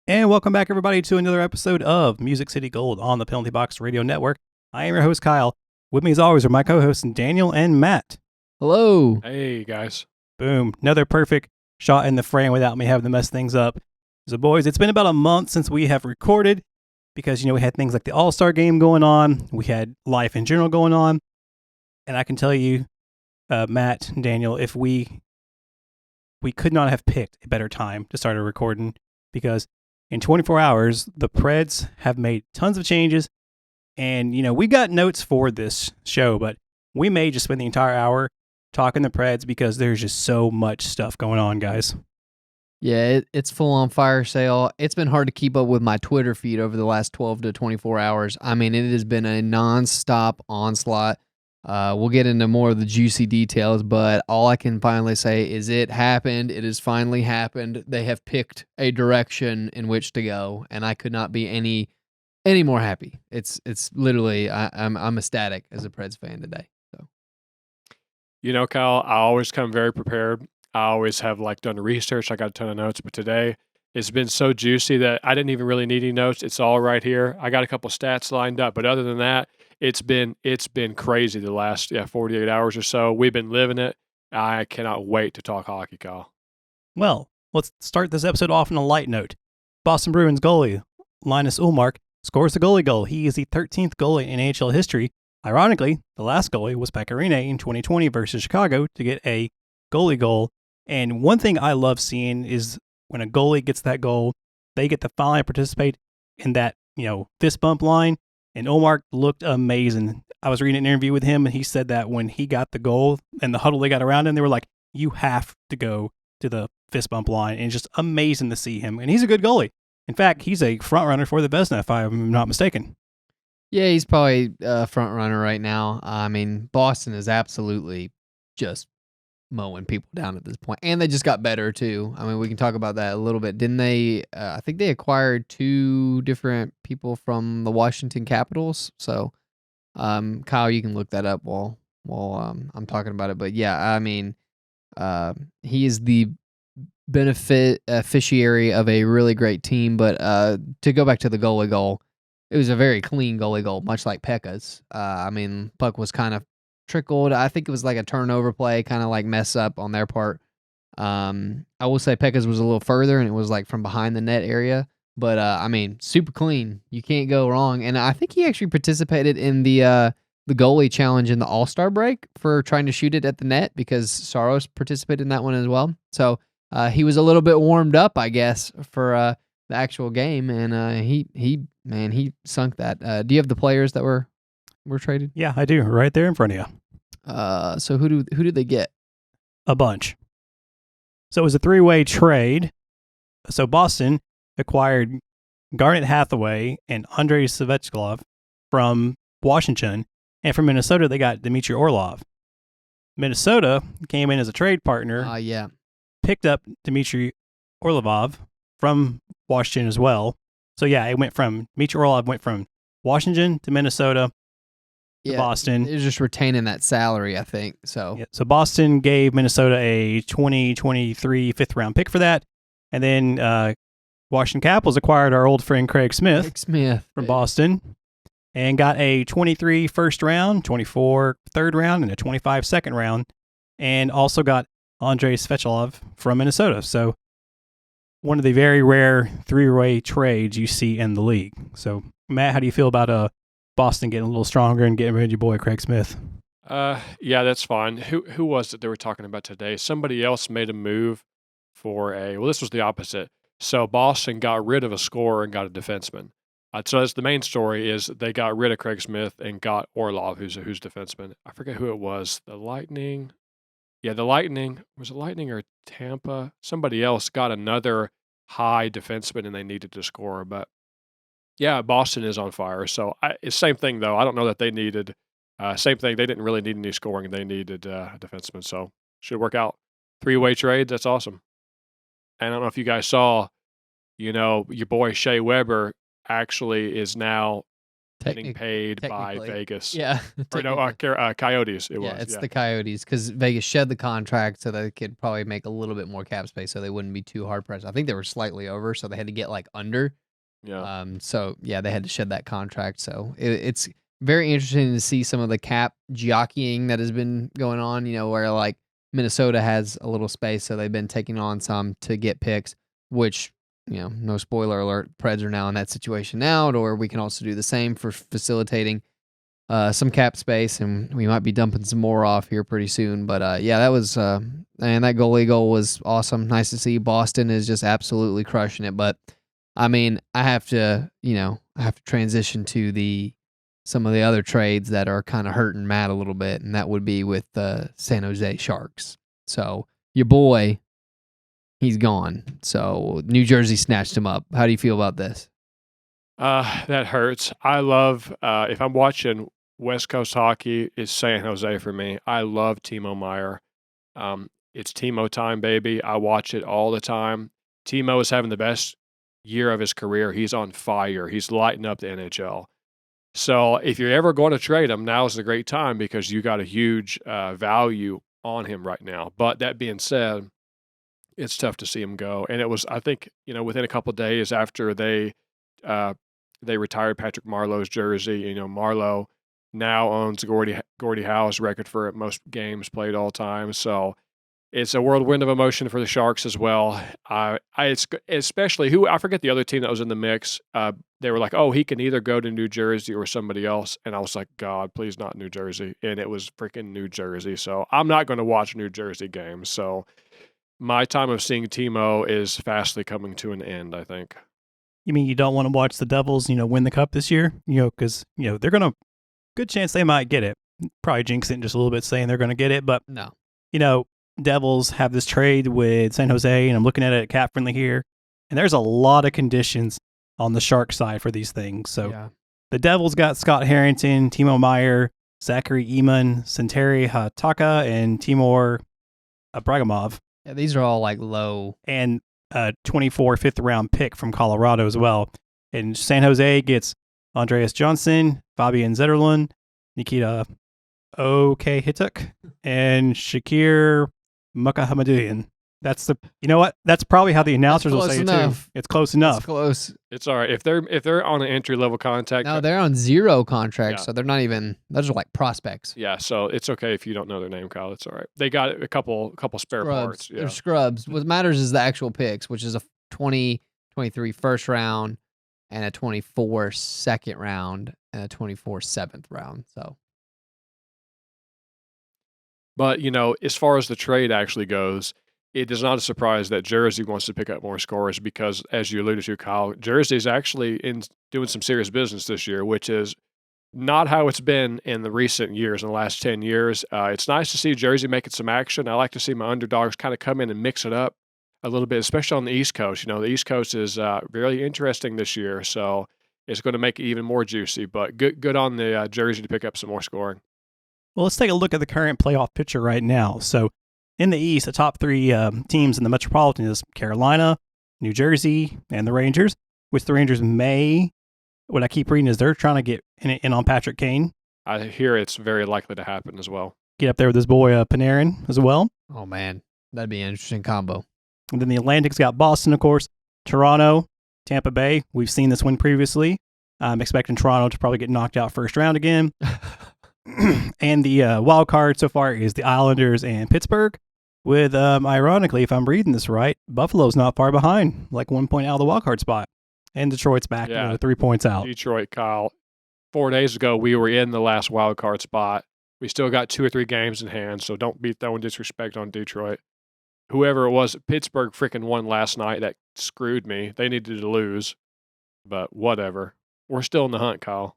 And welcome back, everybody, to another episode of Music City Gold on the Penalty Box Radio Network. I am your host, Kyle. With me, as always, are my co-hosts, Daniel and Matt. Hello. Hey, guys. Boom. Another perfect shot in the frame without me having to mess things up. So, boys, it's been about a month since we have recorded because, we had things like the All-Star Game going on. We had life in general going on. And I can tell you, Matt and Daniel, if we could not have picked a better time to start a recording because in 24 hours, the Preds have made tons of changes. And, we got notes for this show, but we may just spend the entire hour talking the Preds because there's just so much stuff going on, guys. Yeah, it's full on fire sale. It's been hard to keep up with my Twitter feed over the last 12 to 24 hours. I mean, it has been a nonstop onslaught. We'll get into more of the juicy details, but all I can finally say is it happened. It has finally happened. They have picked a direction in which to go, and I could not be any more happy. It's literally I'm ecstatic as a Preds fan today. So, Kyle, I always come very prepared. I always have done the research. I got a ton of notes, but today it's been so juicy that I didn't even really need any notes. It's all right here. I got a couple stats lined up, but other than that, it's been crazy the last 48 hours or so. We've been living it. I cannot wait to talk hockey, Kyle. Well, let's start this episode off on a light note. Boston Bruins goalie Linus Ullmark scores the goalie goal. He is the 13th goalie in NHL history. Ironically, the last goalie was Pekka Rinne in 2020 versus Chicago to get a goalie goal. And one thing I love seeing is when a goalie gets that goal, they get to finally participate in that, fist bump line. And Ullmark looked amazing. I was reading an interview with him, and he said that when he got the goal and the huddle they got around him, they were like, you have to go to the fist bump line. And it's just amazing to see him. And he's a good goalie. In fact, he's a front runner for the Vezina, if I'm not mistaken. Yeah, he's probably a front runner right now. I mean, Boston is absolutely just mowing people down at this point. And they just got better, too. I mean, we can talk about that a little bit. Didn't they? I think they acquired 2 different people from the Washington Capitals. So, Kyle, you can look that up while I'm talking about it. But, yeah, I mean, he is the beneficiary of a really great team. But to go back to the goalie goal, it was a very clean goalie goal, much like Pekka's. I mean, puck was kind of trickled. I think it was like a turnover play, kind of like mess up on their part. I will say Pekka's was a little further, and it was like from behind the net area. But, I mean, super clean. You can't go wrong. And I think he actually participated in the goalie challenge in the All-Star break for trying to shoot it at the net because Saros participated in that one as well. So he was a little bit warmed up, I guess, for the actual game, and he sunk that. Do you have the players that were traded? Yeah, I do, right there in front of you. So who did they get? A bunch. So it was a 3-way trade. So Boston acquired Garnet Hathaway and Andrei Svechnikov from Washington, and from Minnesota they got Dmitry Orlov. Minnesota came in as a trade partner. Picked up Dmitry Orlov from Washington as well. So yeah, Dmitry Orlov went from Washington to Minnesota to Boston. It was just retaining that salary, I think. So so Boston gave Minnesota a 2023 fifth round pick for that. And then Washington Capitals acquired our old friend Craig Smith from Boston and got a 23 first round, 24 third round, and a 25 second round. And also got Andrei Svechnikov from Minnesota. So one of the very rare 3-way trades you see in the league. So, Matt, how do you feel about Boston getting a little stronger and getting rid of your boy Craig Smith? Yeah, that's fine. Who was it they were talking about today? Somebody else made a move for this was the opposite. So Boston got rid of a scorer and got a defenseman. So that's the main story is they got rid of Craig Smith and got Orlov, who's defenseman. I forget who it was. The Lightning. Yeah, the Lightning. Was it Lightning or Tampa? Somebody else got another high defenseman and they needed to score. But yeah, Boston is on fire. So it's same thing, though. I don't know that they needed same thing. They didn't really need any scoring. They needed a defenseman. So should work out. 3-way trades. That's awesome. And I don't know if you guys saw, your boy Shea Weber actually is now getting paid by technically. Vegas. Yeah. Or no, Coyotes. It was. It's the Coyotes because Vegas shed the contract so they could probably make a little bit more cap space so they wouldn't be too hard pressed. I think they were slightly over, so they had to get like under. Yeah. So yeah, they had to shed that contract. So it's very interesting to see some of the cap jockeying that has been going on. Where like Minnesota has a little space, so they've been taking on some to get picks. Which no spoiler alert, Preds are now in that situation now, or we can also do the same for facilitating some cap space, and we might be dumping some more off here pretty soon. But yeah, that was and that goalie goal was awesome. Nice to see. Boston is just absolutely crushing it. But I mean, I have to transition to some of the other trades that are kind of hurting Matt a little bit, and that would be with the San Jose Sharks. So your boy, he's gone. So New Jersey snatched him up. How do you feel about this? That hurts. I love if I'm watching West Coast hockey, it's San Jose for me. I love Timo Meier. It's Timo time, baby. I watch it all the time. Timo is having the best year of his career. He's on fire. He's lighting up the NHL. So if you're ever going to trade him, now is a great time because you got a huge value on him right now. But that being said, it's tough to see him go. And it was, I think, within a couple of days after they retired Patrick Marleau's jersey. Marleau now owns Gordie Howe's record for most games played all time. So it's a whirlwind of emotion for the Sharks as well. It's especially I forget the other team that was in the mix. They were like, oh, he can either go to New Jersey or somebody else. And I was like, God, please not New Jersey. And it was freaking New Jersey. So I'm not going to watch New Jersey games. So my time of seeing Timo is fastly coming to an end, I think. You mean you don't want to watch the Devils, win the cup this year? Because, they're going to, good chance they might get it. Probably jinx it just a little bit saying they're going to get it. But, no. Devils have this trade with San Jose, and I'm looking at it cap friendly here. And there's a lot of conditions on the Shark side for these things. So The Devils got Scott Harrington, Timo Meier, Zachary Eamon, Santeri Hataka, and Timur Abragamov. Yeah, these are all like low. And a 24 fifth-round pick from Colorado as well. And San Jose gets Andreas Johnson, Fabian Zetterlund, Nikita Hituk, and Shakir Mukhamaduyan. That's that's probably how the announcers will say it too. It's close enough. It's close. It's all right. If they're on an entry-level contract. No, they're on zero contracts, so they're not even, those are like prospects. Yeah, so it's okay if you don't know their name, Kyle. It's all right. They got a couple spare parts. Yeah. They're scrubs. What matters is the actual picks, which is a 2023 first round and a 24 second round and a 24 seventh round. So, but as far as the trade actually goes, it is not a surprise that Jersey wants to pick up more scorers because, as you alluded to, Kyle, Jersey is actually doing some serious business this year, which is not how it's been in the recent years, in the last 10 years. It's nice to see Jersey making some action. I like to see my underdogs kind of come in and mix it up a little bit, especially on the East Coast. The East Coast is really interesting this year, so it's going to make it even more juicy. But good on the Jersey to pick up some more scoring. Well, let's take a look at the current playoff picture right now. So, in the East, the top three teams in the Metropolitan is Carolina, New Jersey, and the Rangers, which the Rangers what I keep reading is they're trying to get in on Patrick Kane. I hear it's very likely to happen as well. Get up there with his boy Panarin as well. Oh, man. That'd be an interesting combo. And then the Atlantic's got Boston, of course, Toronto, Tampa Bay. We've seen this win previously. I'm expecting Toronto to probably get knocked out first round again. And the wild card so far is the Islanders and Pittsburgh. With, ironically, if I'm reading this right, Buffalo's not far behind, like 1 point out of the wild card spot. And Detroit's back, 3 points out. Detroit, Kyle. 4 days ago, we were in the last wild card spot. We still got 2 or 3 games in hand, so don't be throwing disrespect on Detroit. Whoever it was, Pittsburgh freaking won last night. That screwed me. They needed to lose, but whatever. We're still in the hunt, Kyle.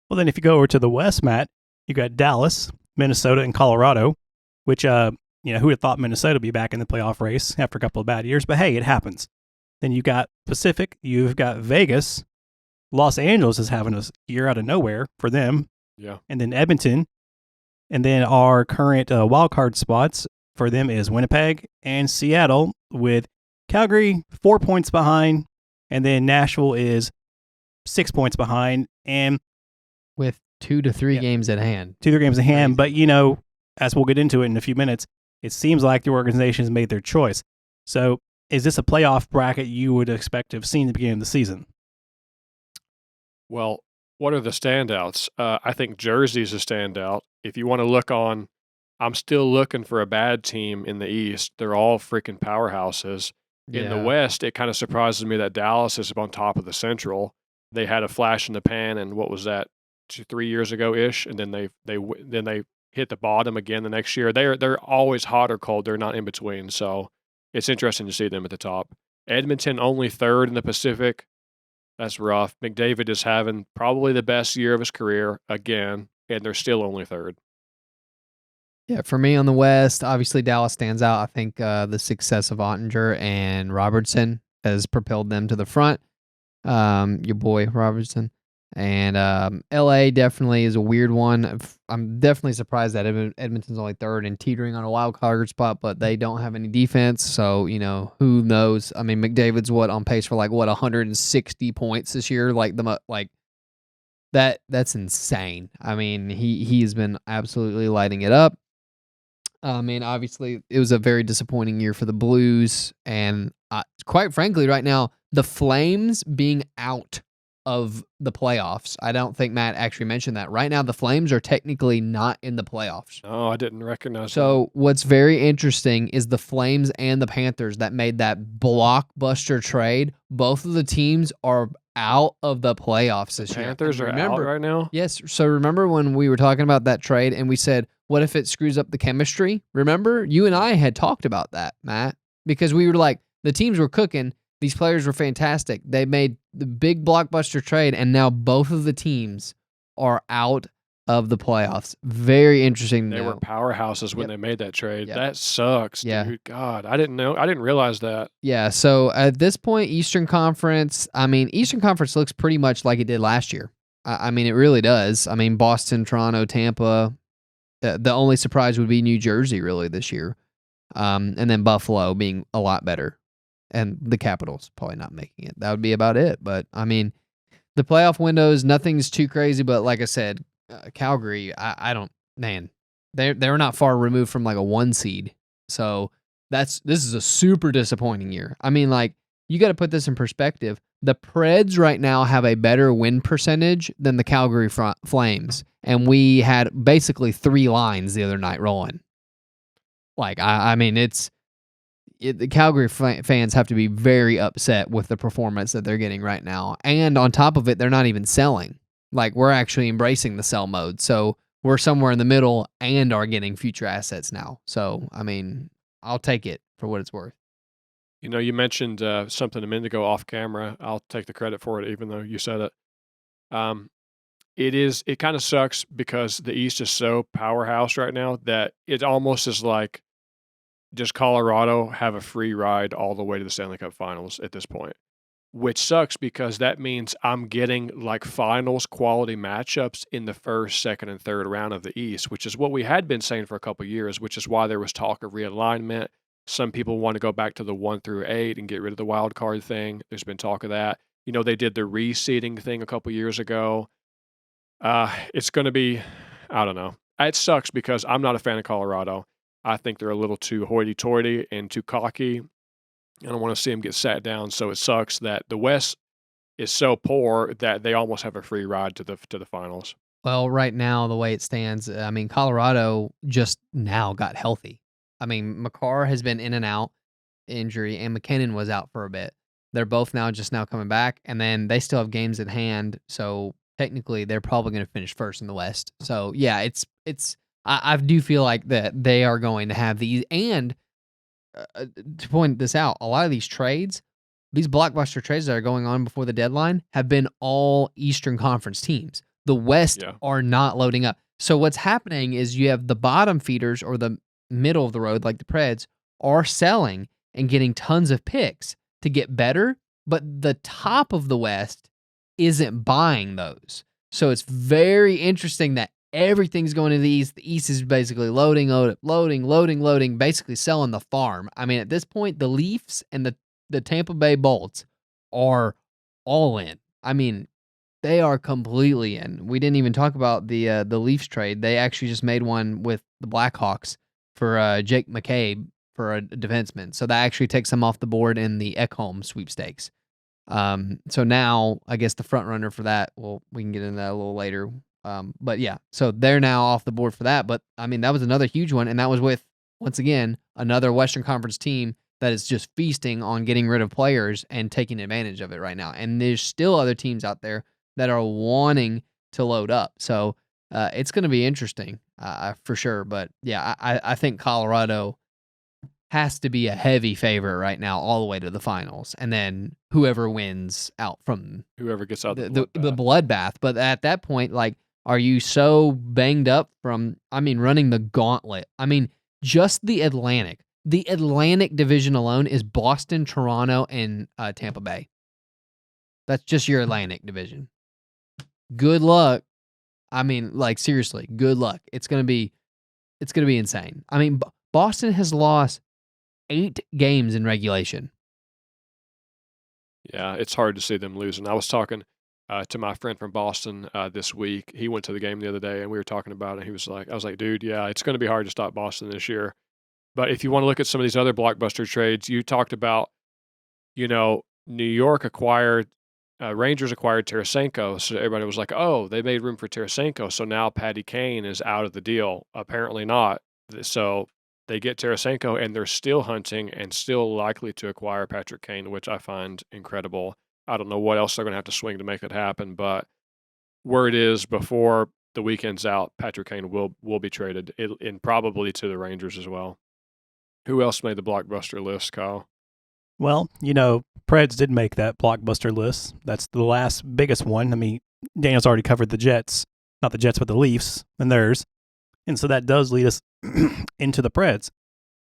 Well, then if you go over to the West, Matt, you got Dallas, Minnesota, and Colorado, which, who would have thought Minnesota would be back in the playoff race after a couple of bad years, but hey, it happens. Then you got Pacific, you've got Vegas, Los Angeles is having a year out of nowhere for them. Yeah. And then Edmonton. And then our current wild card spots for them is Winnipeg and Seattle, with Calgary 4 points behind, and then Nashville is 6 points behind. And with 2 to 3 Yeah. games at hand. 2 games in hand. Crazy. But, as we'll get into it in a few minutes, it seems like the organization has made their choice. So is this a playoff bracket you would expect to have seen at the beginning of the season? Well, what are the standouts? I think Jersey's a standout. If you want to look on, I'm still looking for a bad team in the East. They're all freaking powerhouses. In the Yeah. West, it kind of surprises me that Dallas is on top of the Central. They had a flash in the pan, and what was that, 3 years ago ish, and then they hit the bottom again the next year. They're always hot or cold. They're not in between. So it's interesting to see them at the top. Edmonton only third in the Pacific. That's rough. McDavid is having probably the best year of his career again, and they're still only third. Yeah, for me on the West, obviously Dallas stands out. I think the success of Ottinger and Robertson has propelled them to the front. Your boy Robertson. And LA definitely is a weird one. I'm definitely surprised that Edmonton's only third and teetering on a wild card spot, but they don't have any defense. So, who knows? I mean, McDavid's on pace for 160 points this year? That's insane. I mean, he has been absolutely lighting it up. I mean, obviously, it was a very disappointing year for the Blues. And quite frankly, right now, the Flames being out of the playoffs. I don't think Matt actually mentioned that. Right now, the Flames are technically not in the playoffs. Oh, I didn't recognize that. So what's very interesting is the Flames and the Panthers that made that blockbuster trade. Both of the teams are out of the playoffs this year. Panthers are out right now? Yes. So remember when we were talking about that trade and we said, what if it screws up the chemistry? Remember? You and I had talked about that, Matt, because we were like, the teams were cooking. These players were fantastic. They made the big blockbuster trade, and now both of the teams are out of the playoffs. Very interesting to They know. were powerhouses when they made that trade. Yep. That sucks, dude. God, I didn't know. I didn't realize that. Yeah, so at this point, Eastern Conference looks pretty much like it did last year. I mean, it really does. I mean, Boston, Toronto, Tampa. The only surprise would be New Jersey, really, this year. And then Buffalo being a lot better. And the Capitals probably not making it. That would be about it. But, I mean, the playoff windows, nothing's too crazy. But like I said, Calgary, they're not far removed from a 1 seed. So this is a super disappointing year. I mean, you got to put this in perspective. The Preds right now have a better win percentage than the Calgary Flames. And we had basically 3 lines the other night rolling. The Calgary fans have to be very upset with the performance that they're getting right now. And on top of it, they're not even selling. We're actually embracing the sell mode. So we're somewhere in the middle and are getting future assets now. So, I mean, I'll take it for what it's worth. You mentioned something a minute ago off camera. I'll take the credit for it, even though you said it. It kind of sucks because the East is so powerhouse right now that it almost is like, does Colorado have a free ride all the way to the Stanley Cup Finals at this point? Which sucks because that means I'm getting finals quality matchups in the first, second, and third round of the East, which is what we had been saying for a couple of years, which is why there was talk of realignment. Some people want to go back to the 1 through 8 and get rid of the wild card thing. There's been talk of that. They did the reseeding thing a couple of years ago. It's going to be, I don't know. It sucks because I'm not a fan of Colorado. I think they're a little too hoity-toity and too cocky. I don't want to see them get sat down, so it sucks that the West is so poor that they almost have a free ride to the finals. Well, right now, the way it stands, I mean, Colorado just now got healthy. I mean, Makar has been in and out injury, and McKinnon was out for a bit. They're both now coming back, and then they still have games at hand, so technically they're probably going to finish first in the West. So, yeah, I do feel like that they are going to have these. And to point this out, a lot of these trades, these blockbuster trades that are going on before the deadline have been all Eastern Conference teams. The West are not loading up. So what's happening is you have the bottom feeders or the middle of the road, like the Preds, are selling and getting tons of picks to get better, but the top of the West isn't buying those. So it's very interesting that everything's going to the East. The East is basically loading, basically selling the farm. I mean, at this point, the Leafs and the Tampa Bay Bolts are all in. I mean, They are completely in. We didn't even talk about the Leafs trade. They actually just made one with the Blackhawks for Jake McCabe for a defenseman. So that actually takes them off the board in the Ekhom sweepstakes. So now I guess the front runner for that, well, we can get into that a little later. But yeah, so they're now off the board for that. But I mean, that was another huge one, and that was with, once again, another Western Conference team that is just feasting on getting rid of players and taking advantage of it right now. And there's still other teams out there that are wanting to load up. So it's going to be interesting for sure. But yeah, I think Colorado has to be a heavy favorite right now all the way to the finals. And then whoever wins out from Whoever gets out the bloodbath. But at that point, like, are you so banged up from, running the gauntlet? Just the Atlantic. The Atlantic division alone is Boston, Toronto, and Tampa Bay. That's just your Atlantic division. Good luck. Seriously, good luck. It's gonna be insane. Boston has lost 8 games in regulation. Yeah, it's hard to see them losing. I was talking to my friend from Boston this week. He went to the game the other day, and we were talking about it. He was like, I was like, dude, yeah, it's going to be hard to stop Boston this year. But if you want to look at some of these other blockbuster trades, you talked about, New York acquired, Rangers acquired Tarasenko. So everybody was like, oh, they made room for Tarasenko. So now Patty Kane is out of the deal. Apparently not. So they get Tarasenko, and they're still hunting and still likely to acquire Patrick Kane, which I find incredible. I don't know what else they're going to have to swing to make it happen, but word is before the weekend's out, Patrick Kane will be traded, and probably to the Rangers as well. Who else made the blockbuster list, Kyle? Well, Preds did make that blockbuster list. That's the last biggest one. Daniel's already covered the Jets, not the Jets, but the Leafs and theirs. And so that does lead us into the Preds.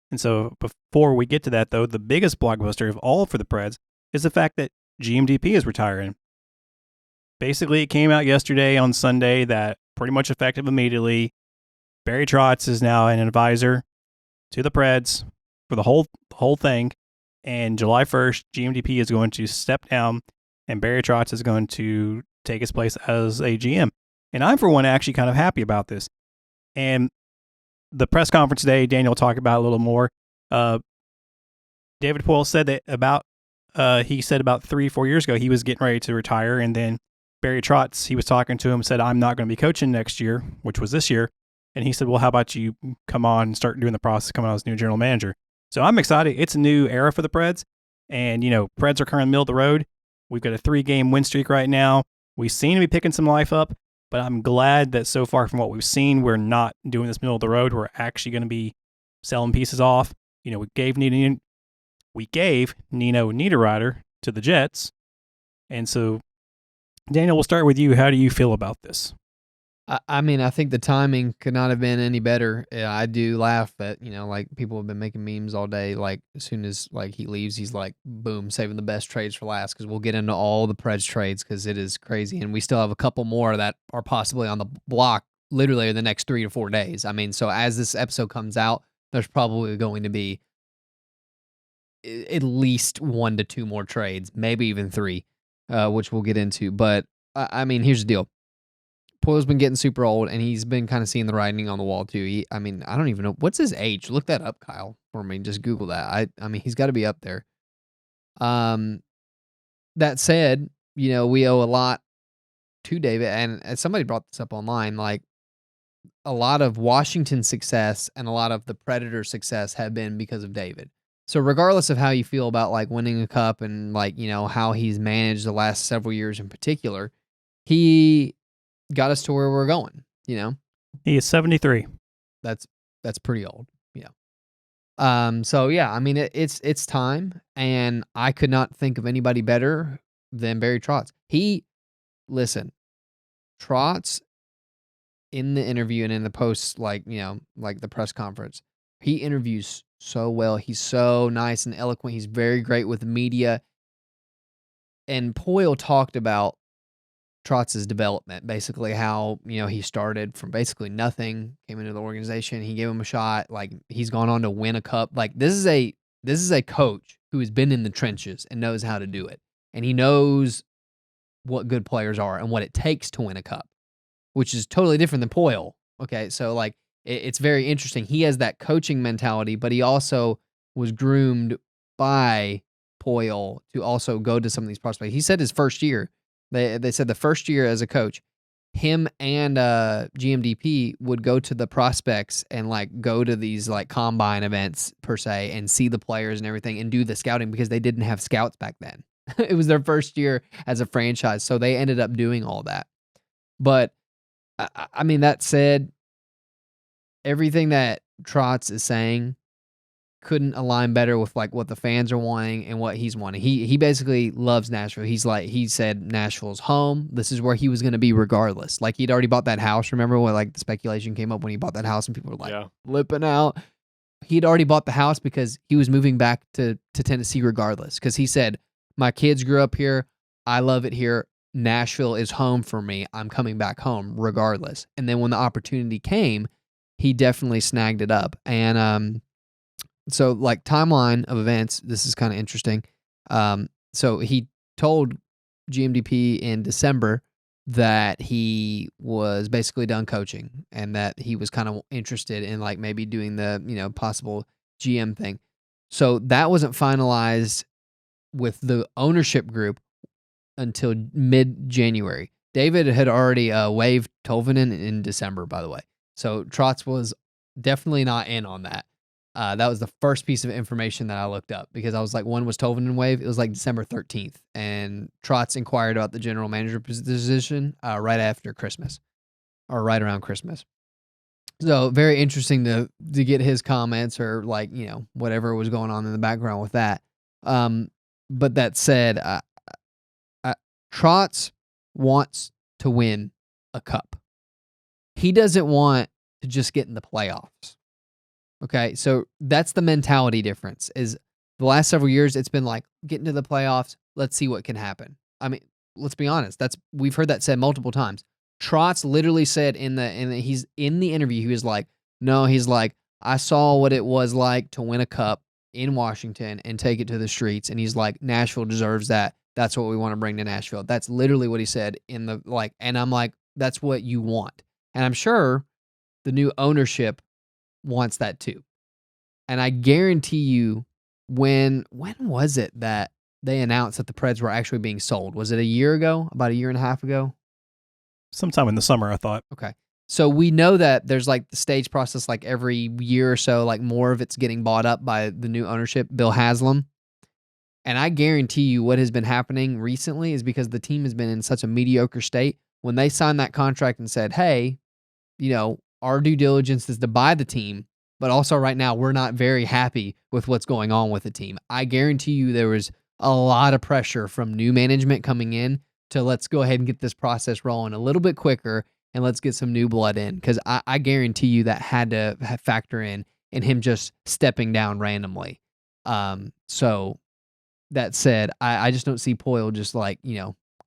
And so before we get to that, though, the biggest blockbuster of all for the Preds is the fact that GMDP is retiring. Basically, it came out yesterday on Sunday that pretty much effective immediately, Barry Trotz is now an advisor to the Preds for the whole thing. And July 1st, GMDP is going to step down, and Barry Trotz is going to take his place as a GM. And I'm, for one, actually kind of happy about this. And the press conference today, Daniel will talk about a little more. David Poile said that about 3-4 years ago, he was getting ready to retire. And then Barry Trotz, he was talking to him, said, I'm not going to be coaching next year, which was this year. And he said, well, how about you come on and start doing the process, coming on as new general manager? So I'm excited. It's a new era for the Preds. And, Preds are currently middle of the road. We've got a 3-game win streak right now. We seem to be picking some life up, but I'm glad that so far from what we've seen, we're not doing this middle of the road. We're actually going to be selling pieces off. We gave Nino Niederreiter to the Jets. And so, Daniel, we'll start with you. How do you feel about this? I think the timing could not have been any better. I do laugh that, people have been making memes all day. Like, as soon as he leaves, he's like, boom, saving the best trades for last, because we'll get into all the Preds trades because it is crazy. And we still have a couple more that are possibly on the block literally in the next 3 to 4 days. So as this episode comes out, there's probably going to be at least 1 to 2 more trades, maybe even 3, which we'll get into. But, here's the deal. Poile's been getting super old, and he's been kind of seeing the writing on the wall, too. I don't even know. What's his age? Look that up, Kyle, for me. Just Google that. He's got to be up there. That said, we owe a lot to David, and somebody brought this up online, a lot of Washington's success and a lot of the Predators' success have been because of David. So regardless of how you feel about, winning a cup and, how he's managed the last several years in particular, he got us to where we're going, He is 73. That's pretty old, So yeah, it's time, and I could not think of anybody better than Barry Trotz. Trotz in the interview and in the post, the press conference, he interviews so well. He's so nice and eloquent. He's very great with the media. And Poile talked about Trotz's development, basically how, he started from basically nothing, came into the organization, he gave him a shot, he's gone on to win a cup. This is a coach who has been in the trenches and knows how to do it. And he knows what good players are and what it takes to win a cup, which is totally different than Poile. Okay, so like it's very interesting. He has that coaching mentality, but he also was groomed by Poile to also go to some of these prospects. He said his first year, they said the first year as a coach, him and GMDP would go to the prospects and like go to these like combine events per se and see the players and everything and do the scouting because they didn't have scouts back then. It was their first year as a franchise, so they ended up doing all that. But I mean, that said, everything that Trotz is saying couldn't align better with like what the fans are wanting and what he's wanting. He basically loves Nashville. He said Nashville's home. This is where he was going to be regardless. Like he'd already bought that house. Remember when like the speculation came up when he bought that house and people were like flipping out. He'd already bought the house because he was moving back to Tennessee regardless. Because he said, my kids grew up here. I love it here. Nashville is home for me. I'm coming back home regardless. And then when the opportunity came, he definitely snagged it up. And so like timeline of events, this is kind of interesting. So he told GMDP in December that he was basically done coaching and that he was kind of interested in like maybe doing the, possible GM thing. So that wasn't finalized with the ownership group until mid-January. David had already waived Tolvanen in December, by the way. So Trotz was definitely not in on that. That was the first piece of information that I looked up because I was like, when was Tolvanen waived? It was like December 13th. And Trotz inquired about the general manager position right after Christmas or right around Christmas. So very interesting to get his comments or like, whatever was going on in the background with that. But that said, Trotz wants to win a cup. He doesn't want to just get in the playoffs. Okay, so that's the mentality difference. Is the last several years it's been like get into the playoffs, let's see what can happen. I mean, let's be honest. We've heard that said multiple times. Trotz literally said he's in the interview, he was like, no, he's like, I saw what it was like to win a cup in Washington and take it to the streets, and he's like, Nashville deserves that. That's what we want to bring to Nashville. That's literally what he said in the like, and I'm like, that's what you want. And I'm sure the new ownership wants that too. And I guarantee you, when was it that they announced that the Preds were actually being sold? Was it a year ago? About a year and a half ago? Sometime in the summer, I thought. Okay. So we know that there's like the stage process, like every year or so, like more of it's getting bought up by the new ownership, Bill Haslam. And I guarantee you what has been happening recently is because the team has been in such a mediocre state. When they signed that contract and said, hey, our due diligence is to buy the team, but also right now we're not very happy with what's going on with the team. I guarantee you there was a lot of pressure from new management coming in to let's go ahead and get this process rolling a little bit quicker and let's get some new blood in. Because I guarantee you that had to factor in him just stepping down randomly. So that said, I just don't see Poile just like,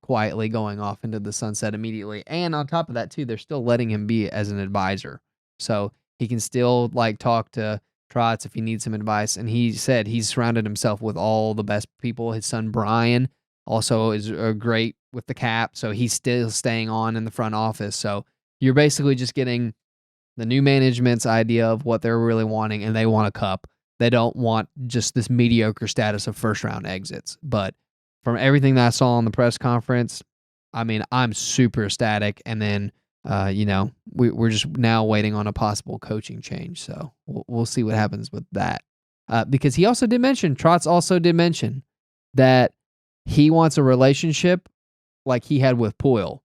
quietly going off into the sunset immediately. And on top of that too, they're still letting him be as an advisor. So he can still like talk to Trotz if he needs some advice. And he said he's surrounded himself with all the best people. His son Brian also is great with the cap. So he's still staying on in the front office. So you're basically just getting the new management's idea of what they're really wanting, and they want a cup. They don't want just this mediocre status of first round exits. But from everything that I saw on the press conference, I mean, I'm super ecstatic. And then, we're just now waiting on a possible coaching change. So we'll see what happens with that. Because Trotz also did mention that he wants a relationship like he had with Poile.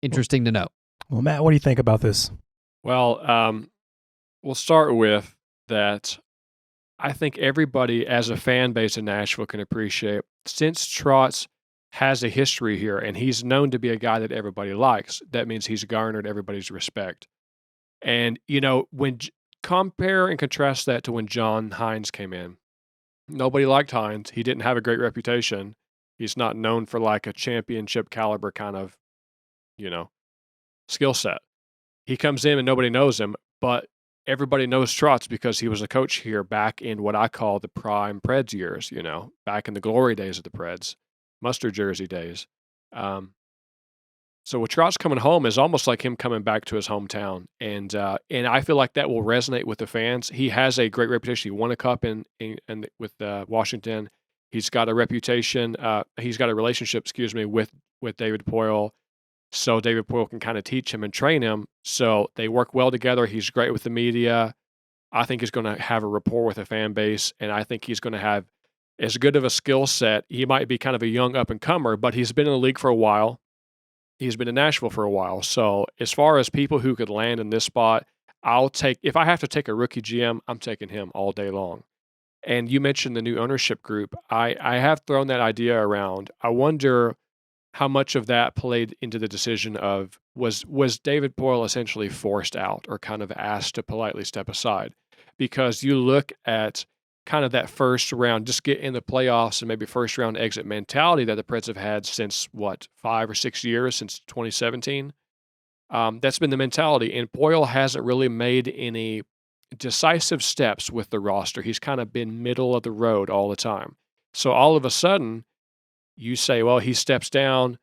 Interesting to note. Well, Matt, what do you think about this? Well, we'll start with that. I think everybody as a fan base in Nashville can appreciate, since Trotz has a history here and he's known to be a guy that everybody likes, that means he's garnered everybody's respect. And, when compare and contrast that to when John Hines came in, nobody liked Hines. He didn't have a great reputation. He's not known for like a championship caliber kind of, skill set. He comes in and nobody knows him, but everybody knows Trotz because he was a coach here back in what I call the prime Preds years, back in the glory days of the Preds. mustard jersey days. So with Trotz coming home is almost like him coming back to his hometown, and I feel like that will resonate with the fans. He has a great reputation. He won a cup in with Washington. He's got a reputation. He's got a relationship, with David Poile. So David Poile can kind of teach him and train him. So they work well together. He's great with the media. I think he's going to have a rapport with the fan base, and I think he's going to have as good of a skill set. He might be kind of a young up-and-comer, but he's been in the league for a while. He's been in Nashville for a while. So as far as people who could land in this spot, if I have to take a rookie GM, I'm taking him all day long. And you mentioned the new ownership group. I have thrown that idea around. I wonder how much of that played into the decision of was David Poile essentially forced out or kind of asked to politely step aside? Because you look at kind of that first round, just get in the playoffs and maybe first round exit mentality that the Preds have had since 5 or 6 years, since 2017. That's been the mentality. And Poile hasn't really made any decisive steps with the roster. He's kind of been middle of the road all the time. So all of a sudden, you say, well, he steps down,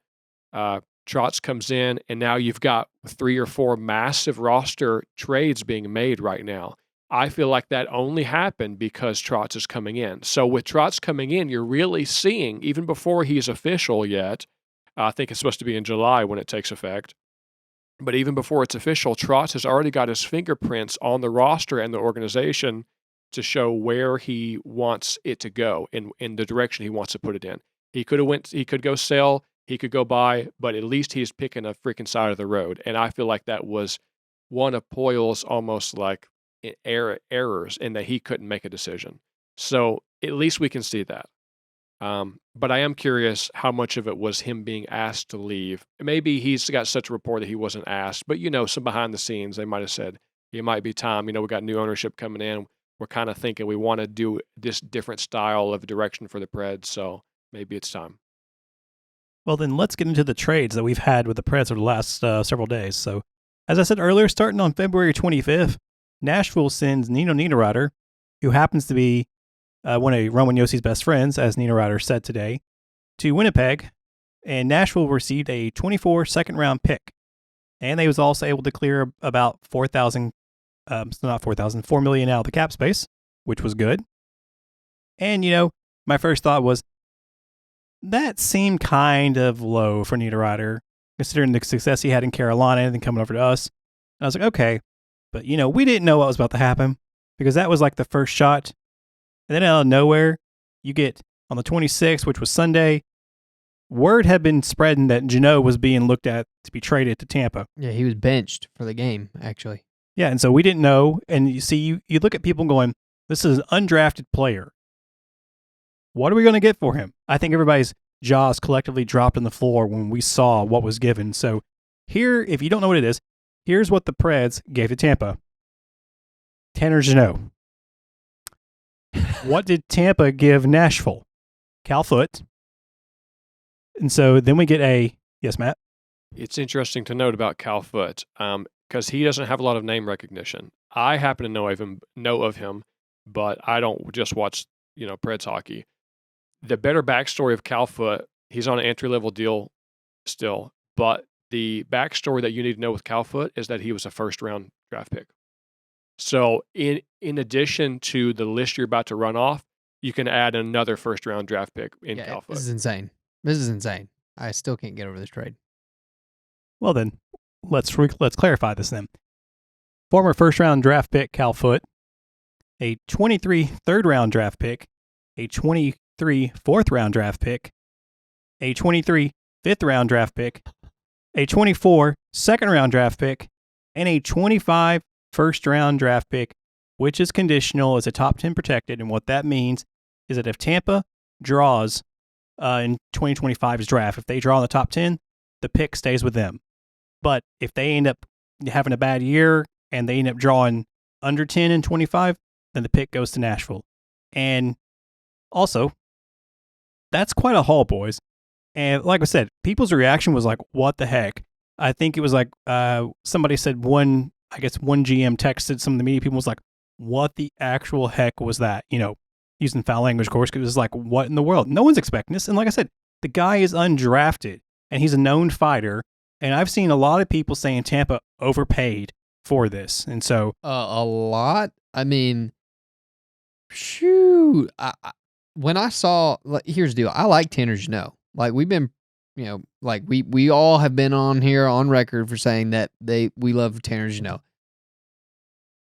Trotz comes in, and now you've got 3 or 4 massive roster trades being made right now. I feel like that only happened because Trotz is coming in. So with Trotz coming in, you're really seeing, even before he's official yet, I think it's supposed to be in July when it takes effect, but even before it's official, Trotz has already got his fingerprints on the roster and the organization to show where he wants it to go and in the direction he wants to put it in. He could go sell, he could go buy, but at least he's picking a freaking side of the road. And I feel like that was one of Poile's almost like errors in that he couldn't make a decision. So at least we can see that. But I am curious how much of it was him being asked to leave. Maybe he's got such a report that he wasn't asked, but some behind the scenes, they might have said, it might be time. We got new ownership coming in. We're kind of thinking we want to do this different style of direction for the Preds. So maybe it's time. Well, then let's get into the trades that we've had with the Preds over the last several days. So, as I said earlier, starting on February 25th, Nashville sends Nino Niederreiter, who happens to be one of Roman Yossi's best friends, as Niederreiter said today, to Winnipeg, and Nashville received a 24 second-round pick. And they was also able to clear about $4 million out of the cap space, which was good. And, my first thought was, that seemed kind of low for Niederreiter, considering the success he had in Carolina and then coming over to us. And I was like, okay, but we didn't know what was about to happen because that was like the first shot. And then out of nowhere, you get on the 26th, which was Sunday, word had been spreading that Jeannot was being looked at to be traded to Tampa. Yeah, he was benched for the game, actually. Yeah, and so we didn't know. And you see, you look at people going, this is an undrafted player. What are we going to get for him? I think everybody's jaws collectively dropped on the floor when we saw what was given. So here, if you don't know what it is, here's what the Preds gave to Tampa. Tanner Jeannot. What did Tampa give Nashville? Cal Foot. And so then we get yes, Matt? It's interesting to note about Cal Foot because he doesn't have a lot of name recognition. I happen to know of him, but I don't just watch, Preds hockey. The better backstory of Cal Foot, he's on an entry-level deal still, but the backstory that you need to know with Cal Foot is that he was a first-round draft pick. So in addition to the list you're about to run off, you can add another first-round draft pick in Cal Foot. This is insane. I still can't get over this trade. Well then, let's clarify this then. Former first-round draft pick Cal Foot, a 23 third-round draft pick, a 23 fourth-round draft pick, a 23 fifth-round draft pick, a 24 second-round draft pick, and a 25 first-round draft pick, which is conditional as a top 10 protected. And what that means is that if Tampa draws in 2025's draft, if they draw in the top 10, the pick stays with them. But if they end up having a bad year and they end up drawing under 10 in 25, then the pick goes to Nashville. And also, that's quite a haul, boys. And like I said, people's reaction was like, what the heck? I think it was like somebody said one GM texted some of the media people was like, what the actual heck was that? Using foul language, of course, because it was like, what in the world? No one's expecting this. And like I said, The guy is undrafted, and he's a known fighter. And I've seen a lot of people saying Tampa overpaid for this. And so a lot. I mean, shoot. When I saw, here's the deal. I like Tanner Jeannot. Like we've been, like we all have been on here on record for saying that we love Tanner Jeannot.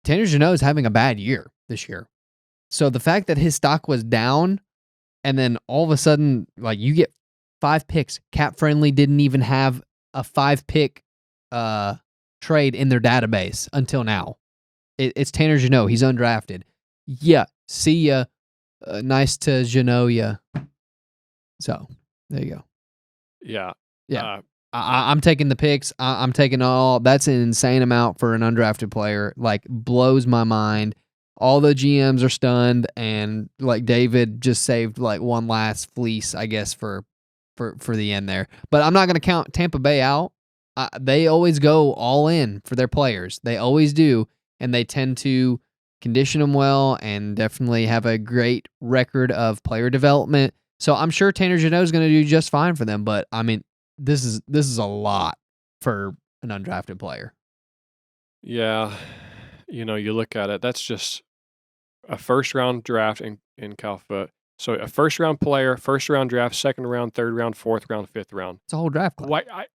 Tanner Jeannot is having a bad year this year. So the fact that his stock was down, and then all of a sudden, like you get 5 picks. Cap Friendly didn't even have a 5-pick trade in their database until now. It's Tanner Jeannot. He's undrafted. Yeah, see ya. Nice to Jeannot ya. So there you go. Yeah. Yeah. I'm taking the picks. I'm taking all. That's an insane amount for an undrafted player. Like, blows my mind. All the GMs are stunned, and like David just saved like one last fleece, I guess, for the end there. But I'm not going to count Tampa Bay out. They always go all in for their players. They always do, and they tend to condition them well and definitely have a great record of player development. So I'm sure Tanner Jeannot is going to do just fine for them. But I mean, this is a lot for an undrafted player. Yeah. You look at it, that's just a first-round draft in Calfoot. So a first-round player, first-round draft, second round, third round, fourth round, fifth round. It's a whole draft class. Why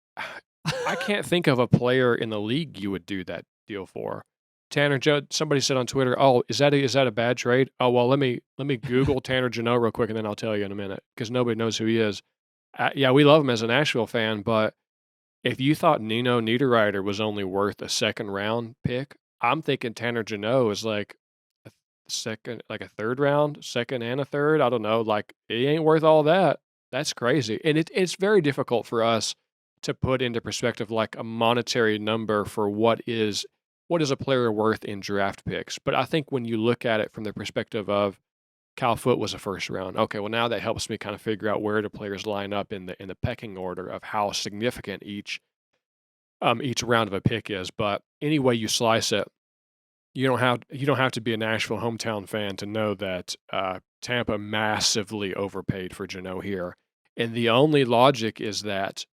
I can't think of a player in the league you would do that deal for. Tanner Jeannot, somebody said on Twitter, "Oh, is that a bad trade?" Oh, well, let me Google Tanner Jeannot real quick, and then I'll tell you in a minute, because nobody knows who he is. Yeah, we love him as a Nashville fan, but if you thought Nino Niederreiter was only worth a second-round pick, I'm thinking Tanner Jeannot is like a second, like a third round, second and a third. I don't know. Like, he ain't worth all that. That's crazy. And it's very difficult for us to put into perspective like a monetary number for what is a player worth in draft picks. But I think when you look at it from the perspective of Cal Foot was a first round, okay, well, now that helps me kind of figure out where the players line up in the pecking order of how significant each round of a pick is. But any way you slice it, you don't have to be a Nashville hometown fan to know that Tampa massively overpaid for Jeannot here. And the only logic is that,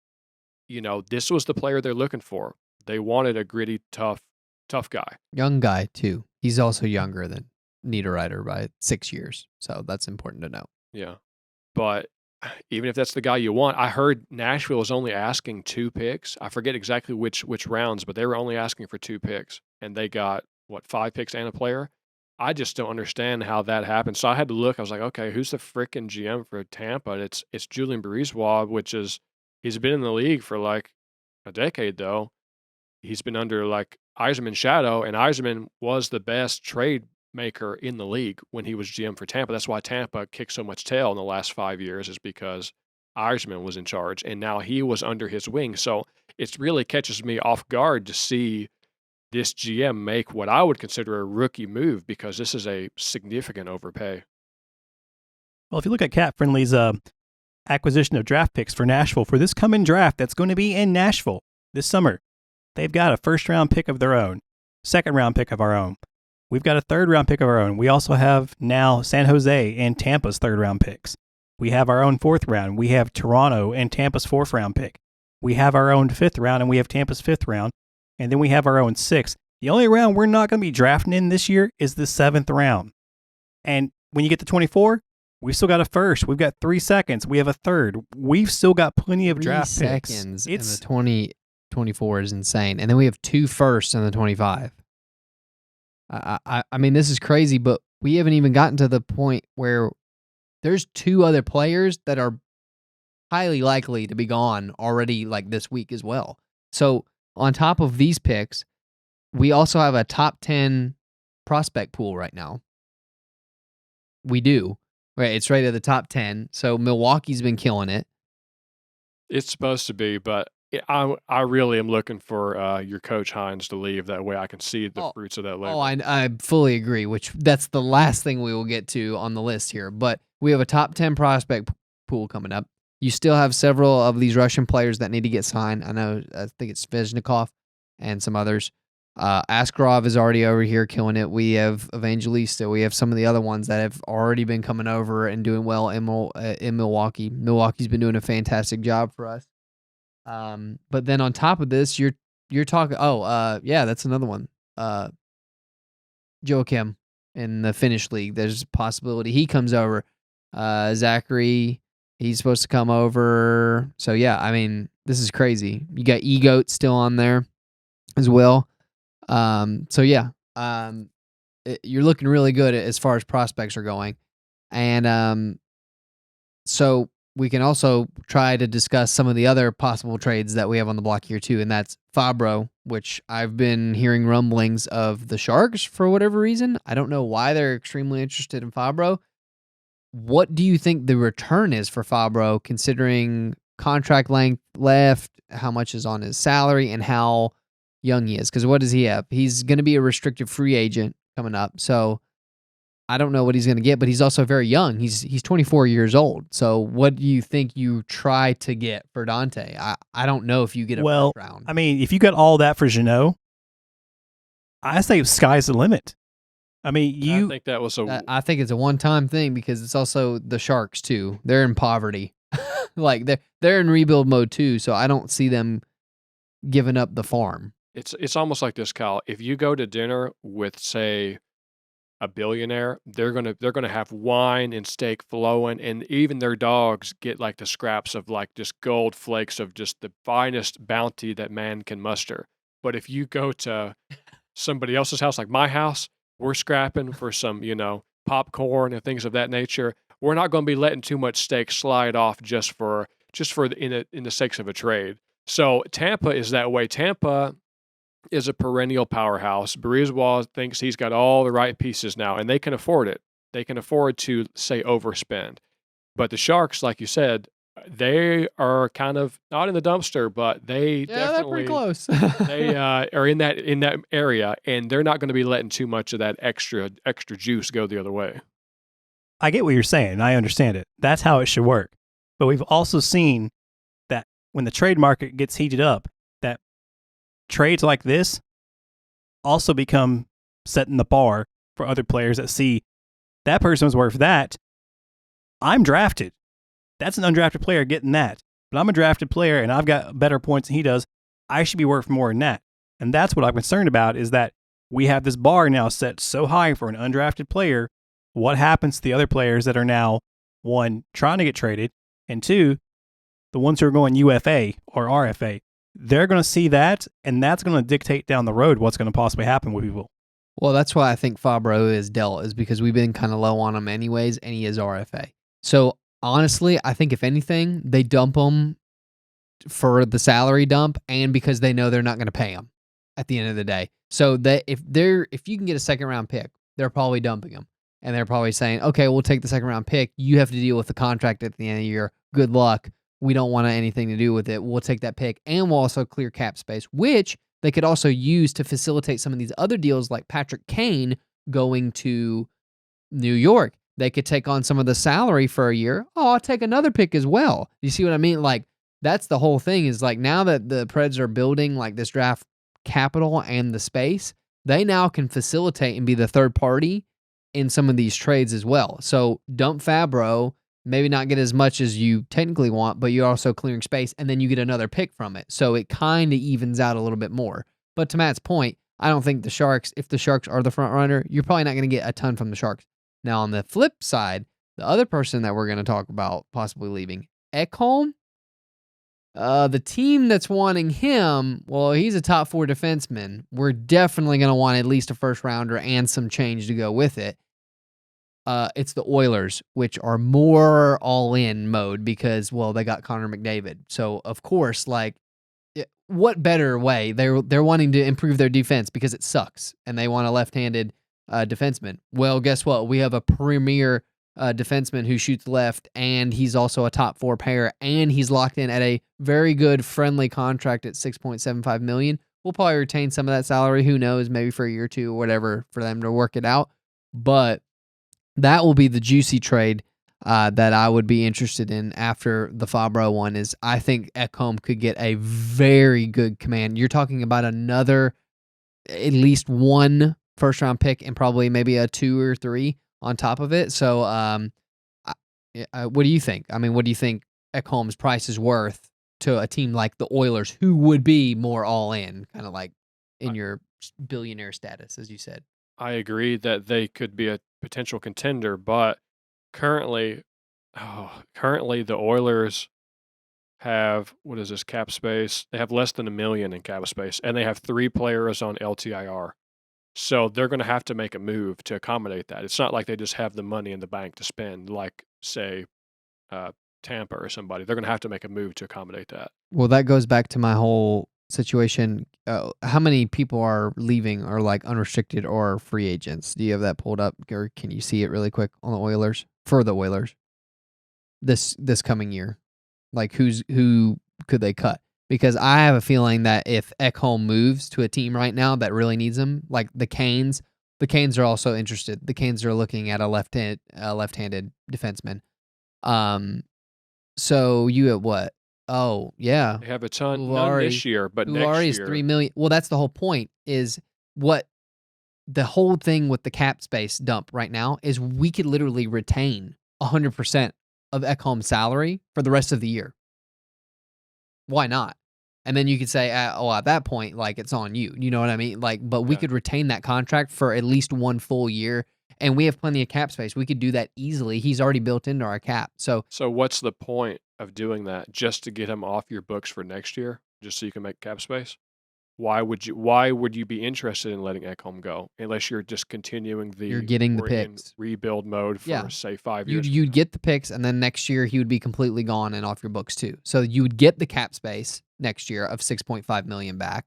this was the player they're looking for. They wanted a gritty, tough guy. Young guy, too. He's also younger than Niederreiter by 6 years. So that's important to know. Yeah. But even if that's the guy you want, I heard Nashville was only asking 2 picks. I forget exactly which rounds, but they were only asking for 2 picks. And they got, 5 picks and a player? I just don't understand how that happened. So I had to look. I was like, okay, who's the freaking GM for Tampa? It's Julien Brisebois, he's been in the league for like a decade, though. He's been under like Yzerman's shadow, and Yzerman was the best trade maker in the league when he was GM for Tampa. That's why Tampa kicked so much tail in the last 5 years, is because Yzerman was in charge, and now he was under his wing. So it really catches me off guard to see this GM make what I would consider a rookie move, because this is a significant overpay. Well, if you look at Cap Friendly's acquisition of draft picks for Nashville for this coming draft that's going to be in Nashville this summer, they've got a first-round pick of their own, second-round pick of our own. We've got a third-round pick of our own. We also have now San Jose and Tampa's third-round picks. We have our own fourth round. We have Toronto and Tampa's fourth-round pick. We have our own fifth round, and we have Tampa's fifth round. And then we have our own sixth. The only round we're not going to be drafting in this year is the 7th round. And when you get to 24, we've still got a first. We've got 3 seconds. We have a third. We've still got plenty of draft picks. 3 seconds in the 2024 is insane. And then we have 2 firsts in the 25. I mean, this is crazy, but we haven't even gotten to the point where there's 2 other players that are highly likely to be gone already, like this week as well. So on top of these picks, we also have a top 10 prospect pool right now. We do. Right, it's right at the top 10. So Milwaukee's been killing it. It's supposed to be, but I really am looking for your coach Hines to leave. That way I can see the fruits of that labor. I fully agree, which that's the last thing we will get to on the list here. But we have a top 10 prospect pool coming up. You still have several of these Russian players that need to get signed. I think it's Svechnikov and some others. Askarov is already over here killing it. We have Evangelista. We have some of the other ones that have already been coming over and doing well in Milwaukee. Milwaukee's been doing a fantastic job for us. But then on top of this, you're talking. Yeah, that's another one. Joachim in the Finnish league. There's a possibility he comes over. Zachary, he's supposed to come over. So yeah, I mean, this is crazy. You got Egoat still on there as well. So yeah, you're looking really good as far as prospects are going. And so we can also try to discuss some of the other possible trades that we have on the block here too, and that's Fabro, which I've been hearing rumblings of the Sharks for whatever reason. I don't know why they're extremely interested in Fabro. What do you think the return is for Fabro, considering contract length left, how much is on his salary, and how young he is? Because what does he have? He's going to be a restricted free agent coming up, so I don't know what he's going to get, but he's also very young. He's 24 years old. So what do you think you try to get for Dante? I don't know if you get a first round. I mean, if you got all that for Jeannot, I say sky's the limit. I mean, I think that was I think it's a one-time thing because it's also the Sharks too. They're in poverty. Like they're in rebuild mode too, so I don't see them giving up the farm. It's almost like this, Kyle. If you go to dinner with, say, a billionaire, they're gonna have wine and steak flowing, and even their dogs get like the scraps of like just gold flakes of just the finest bounty that man can muster. But if you go to somebody else's house, like my house, we're scrapping for some, popcorn and things of that nature. We're not going to be letting too much steak slide off just for in the sakes of a trade. So Tampa is that way. Tampa is a perennial powerhouse. Brisebois thinks he's got all the right pieces now, and they can afford it. They can afford to, say, overspend. But the Sharks, like you said, they are kind of not in the dumpster, but they definitely they're pretty close. they are in that area, and they're not going to be letting too much of that extra juice go the other way. I get what you're saying. I understand it. That's how it should work. But we've also seen that when the trade market gets heated up, that trades like this also become setting the bar for other players that see that person was worth that. I'm drafted. That's an undrafted player getting that. But I'm a drafted player and I've got better points than he does. I should be worth more than that. And that's what I'm concerned about, is that we have this bar now set so high for an undrafted player. What happens to the other players that are now, one, trying to get traded, and two, the ones who are going UFA or RFA? They're going to see that, and that's going to dictate down the road what's going to possibly happen with people. Well, that's why I think Fabro is dealt, is because we've been kind of low on him anyways, and he is RFA. So honestly, I think if anything, they dump him for the salary dump, and because they know they're not going to pay him at the end of the day. So that if you can get a second round pick, they're probably dumping him, and they're probably saying, okay, we'll take the second round pick. You have to deal with the contract at the end of the year. Good luck. We don't want anything to do with it. We'll take that pick, and we'll also clear cap space, which they could also use to facilitate some of these other deals, like Patrick Kane going to New York. They could take on some of the salary for a year. Oh, I'll take another pick as well. You see what I mean? Like, that's the whole thing, is like, now that the Preds are building like this draft capital and the space, they now can facilitate and be the third party in some of these trades as well. So dump Fabro, maybe not get as much as you technically want, but you're also clearing space, and then you get another pick from it. So it kind of evens out a little bit more. But to Matt's point, I don't think the Sharks, if the Sharks are the front runner, you're probably not going to get a ton from the Sharks. Now, on the flip side, the other person that we're going to talk about possibly leaving, Ekhom, the team that's wanting him, well, he's a top 4 defenseman. We're definitely going to want at least a first rounder and some change to go with it. It's the Oilers, which are more all-in mode because, well, they got Connor McDavid. So, of course, like, what better way? They're wanting to improve their defense because it sucks, and they want a left-handed defenseman. Well, guess what? We have a premier defenseman who shoots left, and he's also a top 4 pair, and he's locked in at a very good, friendly contract at $6.75 million. We'll probably retain some of that salary. Who knows? Maybe for a year or two or whatever for them to work it out. But that will be the juicy trade that I would be interested in after the Fabro one. Is I think Ekhom could get a very good command. You're talking about another at least one first-round pick and probably maybe a 2 or 3 on top of it. So, what do you think? I mean, what do you think Ekhom's price is worth to a team like the Oilers, who would be more all-in, kind of like in your billionaire status, as you said? I agree that they could be a potential contender, but currently the Oilers have, what is this, cap space? They have less than $1 million in cap space, and they have 3 players on LTIR. So they're going to have to make a move to accommodate that. It's not like they just have the money in the bank to spend, like, say, Tampa or somebody. They're going to have to make a move to accommodate that. Well, that goes back to my whole situation. How many people are leaving or like unrestricted or free agents? Do you have that pulled up, or can you see it really quick on the Oilers for the Oilers this coming year? Like who could they cut? Because I have a feeling that if Ekhom moves to a team right now that really needs him, like the Canes are also interested. The Canes are looking at a left-handed defenseman. So you at what? Oh, yeah. They have a ton, none this year, but next Ulari year. is $3 million. Well, that's the whole point, is what the whole thing with the cap space dump right now is we could literally retain 100% of Ekhom's salary for the rest of the year. Why not? And then you could say, at that point, like, it's on you. You know what I mean? Like, but we could retain that contract for at least 1 full year, and we have plenty of cap space. We could do that easily. He's already built into our cap. So what's the point of doing that? Just to get him off your books for next year, just so you can make cap space? Why would you be interested in letting Ekhom go unless you're just continuing you're getting the we're in picks. rebuild mode for say 5 years? You'd get the picks, and then next year he would be completely gone and off your books too. So you would get the cap space next year of $6.5 million back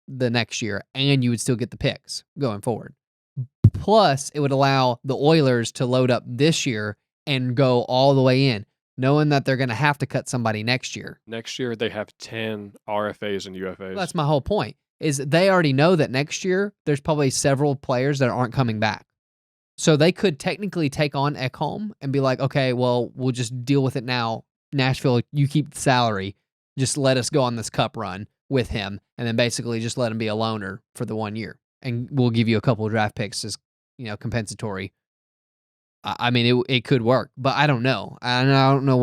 the next year, and you would still get the picks going forward. Plus, it would allow the Oilers to load up this year and go all the way in, knowing that they're going to have to cut somebody next year. Next year, they have 10 RFAs and UFAs. Well, that's my whole point, is they already know that next year there's probably several players that aren't coming back. So they could technically take on Ekhom and be like, okay, well, we'll just deal with it now. Nashville, you keep the salary. Just let us go on this cup run with him, and then basically just let him be a loaner for the 1 year. And we'll give you a couple of draft picks as, compensatory. I mean, it could work, but I don't know. And I don't know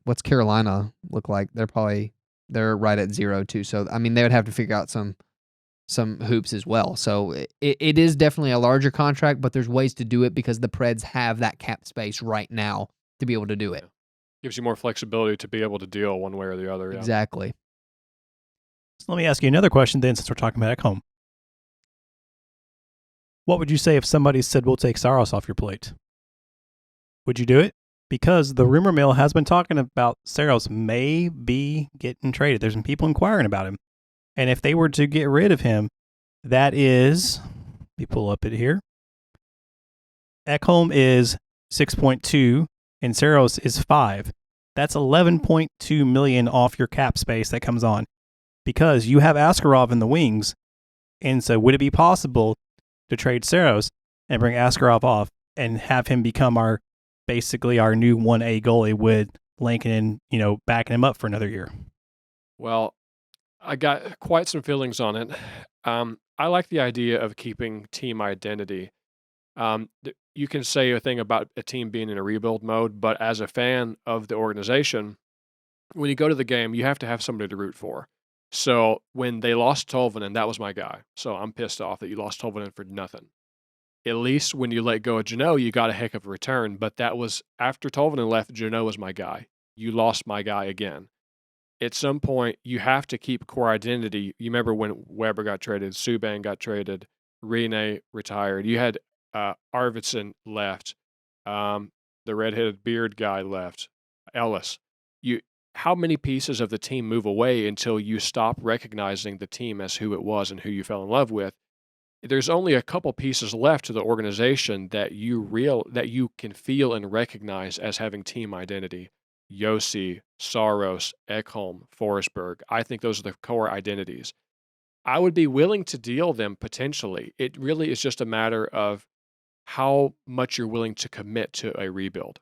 what's Carolina look like. They're right at 0 too. So I mean, they would have to figure out some hoops as well. So it is definitely a larger contract, but there's ways to do it because the Preds have that cap space right now to be able to do it. Gives you more flexibility to be able to deal one way or the other. Yeah. Exactly. So let me ask you another question then, since we're talking about Ekhom. What would you say if somebody said, we'll take Saros off your plate? Would you do it? Because the rumor mill has been talking about Saros may be getting traded. There's some people inquiring about him. And if they were to get rid of him, that is, let me pull up it here. Ekhom is 6.2 and Saros is 5. That's 11.2 million off your cap space that comes on because you have Askarov in the wings. And so would it be possible to trade Saros and bring Askarov off and have him become basically our new 1A goalie with Lankinen, backing him up for another year? Well, I got quite some feelings on it. I like the idea of keeping team identity. You can say a thing about a team being in a rebuild mode, but as a fan of the organization, when you go to the game, you have to have somebody to root for. So when they lost Tolvanen, that was my guy. So I'm pissed off that you lost Tolvanen for nothing. At least when you let go of Jeannot, you got a heck of a return. But that was after Tolvanen left, Jeannot was my guy. You lost my guy again. At some point, you have to keep core identity. You remember when Weber got traded, Subban got traded, Rene retired. You had Arvidsson left, the redheaded beard guy left, Ellis. How many pieces of the team move away until you stop recognizing the team as who it was and who you fell in love with? There's only a couple pieces left to the organization that you can feel and recognize as having team identity. Josi, Saros, Ekhom, Forsberg. I think those are the core identities. I would be willing to deal them potentially. It really is just a matter of how much you're willing to commit to a rebuild.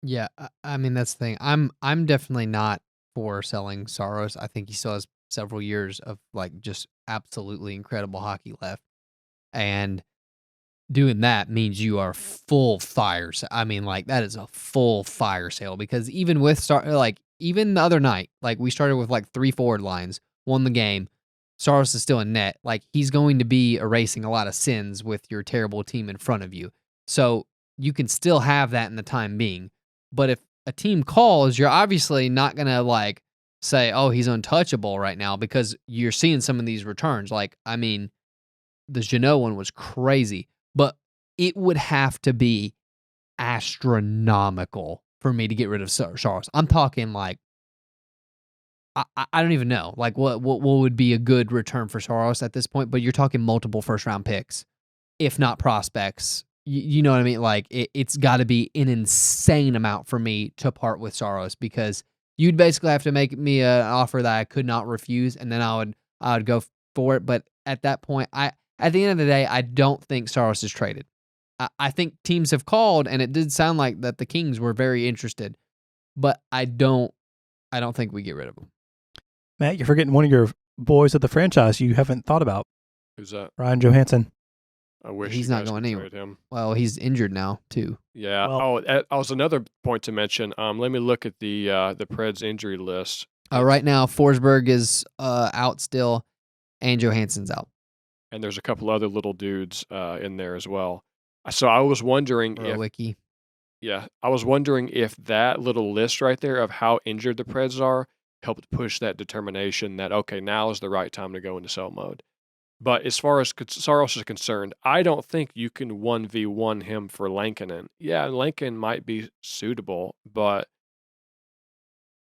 Yeah, I mean that's the thing. I'm definitely not for selling Saros. I think he still has several years of like just absolutely incredible hockey left. And doing that means you are full fire. I mean, like that is a full fire sale because even with even the other night, like we started with like 3 forward lines, won the game. Saros is still in net. Like he's going to be erasing a lot of sins with your terrible team in front of you. So you can still have that in the time being. But if a team calls, you're obviously not going to like say, oh, he's untouchable right now because you're seeing some of these returns. Like, I mean, the Jeannot one was crazy, but it would have to be astronomical for me to get rid of Saros. I'm talking like, I don't even know like what would be a good return for Saros at this point, but you're talking multiple first round picks, if not prospects. You know what I mean? Like it's got to be an insane amount for me to part with Saros because you'd basically have to make me an offer that I could not refuse, and then I would go for it. But at that point, at the end of the day, I don't think Saros is traded. I think teams have called, and it did sound like that the Kings were very interested, but I don't think we get rid of him. Matt, you're forgetting one of your boys of the franchise you haven't thought about. Who's that? Ryan Johansson. I wish he's you not guys going could anywhere. trade him. Well, he's injured now too. Yeah. Well- that was another point to mention. Let me look at the Preds injury list. Right now, Forsberg is out still, and Johansson's out. And there's a couple other little dudes in there as well. So I was wondering Wiki. I was wondering if that little list right there of how injured the Preds are helped push that determination that, okay, now is the right time to go into sell mode. But as far as Saros is concerned, I don't think you can 1v1 him for Lankinen. Yeah, Lankin might be suitable, but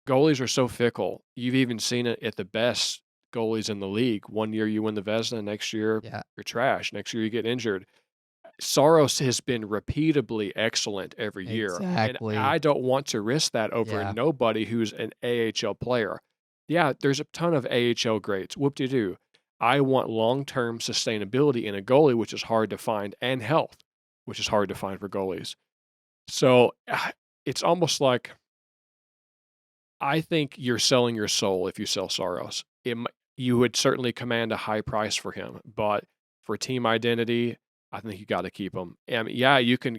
goalies are so fickle. You've even seen it at the best goalies in the league. One year you win the Vezina, next year you're trash. Next year you get injured. Saros has been repeatably excellent every year. Exactly. And I don't want to risk that over nobody who's an AHL player. Yeah, there's a ton of AHL greats. Whoop-de-doo. I want long-term sustainability in a goalie, which is hard to find, and health, which is hard to find for goalies. So it's almost like I think you're selling your soul if you sell Saros. You would certainly command a high price for him, but for team identity, I think you got to keep him. And yeah, you can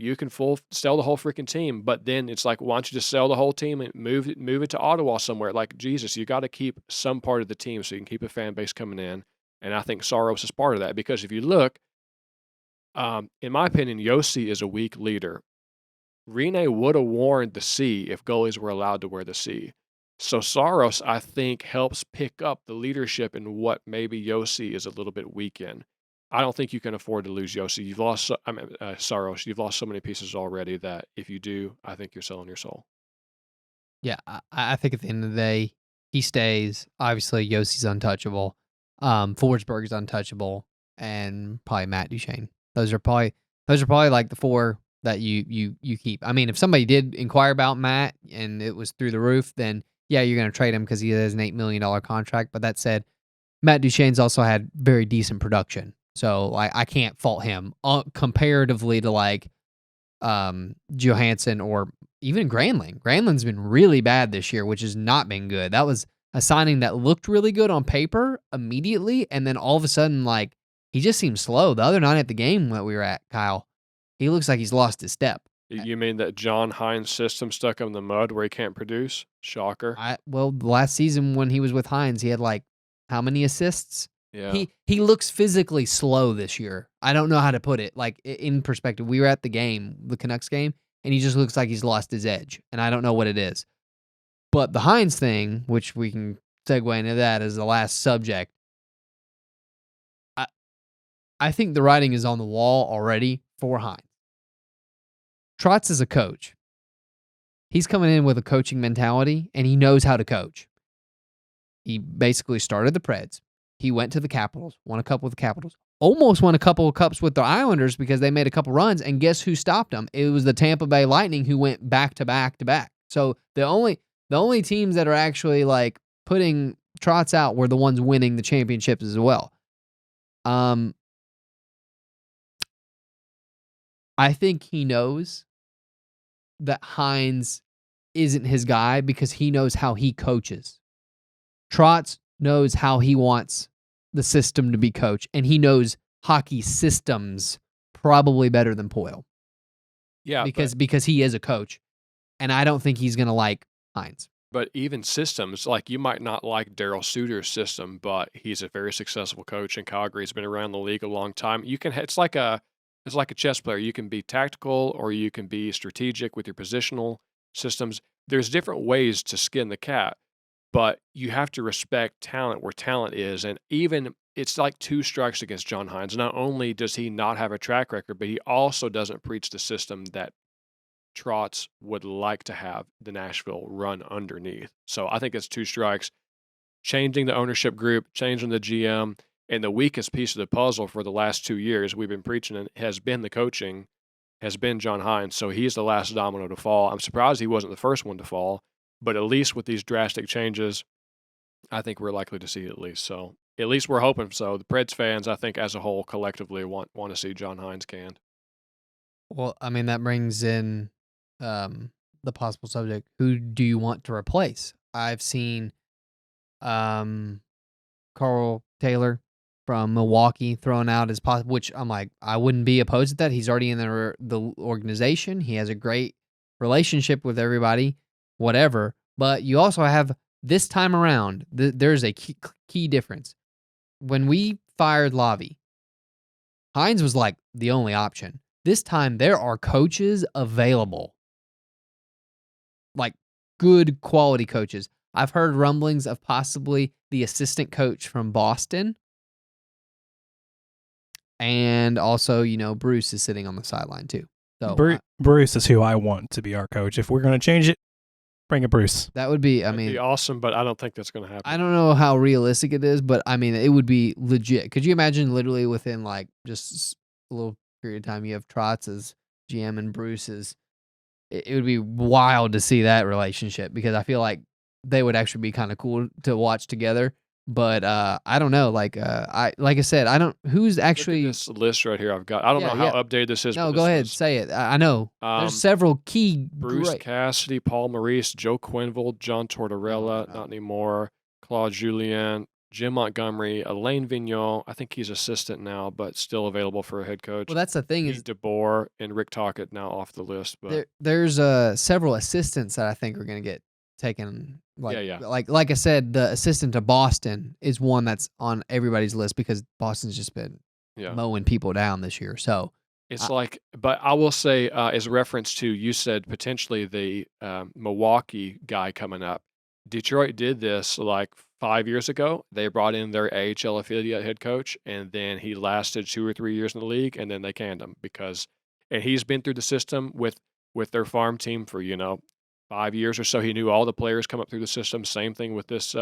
sell the whole freaking team, but then it's like, why don't you just sell the whole team and move it to Ottawa somewhere? Like, Jesus, you got to keep some part of the team so you can keep a fan base coming in. And I think Saros is part of that because if you look, in my opinion, Yossi is a weak leader. Rene would have worn the C if goalies were allowed to wear the C. So Saros, I think, helps pick up the leadership in what maybe Yossi is a little bit weak in. I don't think you can afford to lose Yossi. You've lost Saros. You've lost so many pieces already that if you do, I think you're selling your soul. Yeah, I think at the end of the day, he stays. Obviously, Yossi's untouchable. Forsberg is untouchable, and probably Matt Duchene. Those are probably like the 4 that you keep. I mean, if somebody did inquire about Matt and it was through the roof, then yeah, you're going to trade him because he has an $8 million contract. But that said, Matt Duchene's also had very decent production. So I can't fault him comparatively to like Johansson or even Granlund. Granlund's been really bad this year, which has not been good. That was a signing that looked really good on paper immediately, and then all of a sudden, like, he just seems slow. The other night at the game that we were at, Kyle, he looks like he's lost his step. You mean that John Hines system stuck him in the mud where he can't produce? Shocker. Well, last season when he was with Hines, he had like how many assists? Yeah. He looks physically slow this year. I don't know how to put it. Like in perspective, we were at the game, the Canucks game, and he just looks like he's lost his edge, and I don't know what it is. But the Hines thing, which we can segue into that as the last subject, I think the writing is on the wall already for Hines. Trotz is a coach. He's coming in with a coaching mentality, and he knows how to coach. He basically started the Preds. He went to the Capitals, won a couple with the Capitals, almost won a couple of cups with the Islanders because they made a couple runs, and guess who stopped them? It was the Tampa Bay Lightning who went back to back to back. So the only teams that are actually like putting Trotz out were the ones winning the championships as well. I think he knows that Hines isn't his guy because he knows how he coaches. Trotz knows how he wants the system to be coached, and he knows hockey systems probably better than Poile. Yeah, because he is a coach, and I don't think he's going to like Hines. But even systems, like you might not like Daryl Suter's system, but he's a very successful coach in Calgary. He's been around the league a long time. You can it's like a chess player. You can be tactical or you can be strategic with your positional systems. There's different ways to skin the cat, but you have to respect talent where talent is. And even it's like 2 strikes against John Hines. Not only does he not have a track record, but he also doesn't preach the system that Trotz would like to have the Nashville run underneath. So I think it's 2 strikes. Changing the ownership group, changing the GM, and the weakest piece of the puzzle for the last 2 years we've been preaching it has been the coaching, has been John Hines. So he's the last domino to fall. I'm surprised he wasn't the first one to fall, but at least with these drastic changes, I think we're likely to see it at least. So at least we're hoping so. The Preds fans, I think, as a whole, collectively want to see John Hines canned. Well, I mean, that brings in the possible subject. Who do you want to replace? I've seen Carl Taylor from Milwaukee thrown out as possible, which I'm like, I wouldn't be opposed to that. He's already in the organization. He has a great relationship with everybody, whatever. But you also have this time around, there's a key difference. When we fired Lavi, Hines was like the only option. This time, there are coaches available, like good quality coaches. I've heard rumblings of possibly the assistant coach from Boston. And also, Bruce is sitting on the sideline too. So Bruce is who I want to be our coach. If we're going to change it, bring a Bruce. That would be, That'd be awesome, but I don't think that's going to happen. I don't know how realistic it is, but I mean, it would be legit. Could you imagine literally within like just a little period of time, you have Trotz as GM and Bruce as, it would be wild to see that relationship because I feel like they would actually be kind of cool to watch together. But I don't know. Like I said, I don't. Who's actually Look at this list right here? I've got. I don't know how updated this is. No, go ahead, say it. I know. There's several key. Bruce Cassidy, Paul Maurice, Joe Quenneville, John Tortorella, not anymore. Claude Julien, Jim Montgomery, Alain Vigneault. I think he's assistant now, but still available for a head coach. Well, that's the thing Pete DeBoer and Rick Tocchet now off the list. But there's several assistants that I think are going to get taken. Like I said, the assistant to Boston is one that's on everybody's list because Boston's just been mowing people down this year. So it's but I will say, as a reference to, you said potentially the Milwaukee guy coming up. Detroit did this like 5 years ago. They brought in their AHL affiliate head coach, and then he lasted 2 or 3 years in the league, and then they canned him and he's been through the system with their farm team for 5 years or so. He knew all the players come up through the system. Same thing with this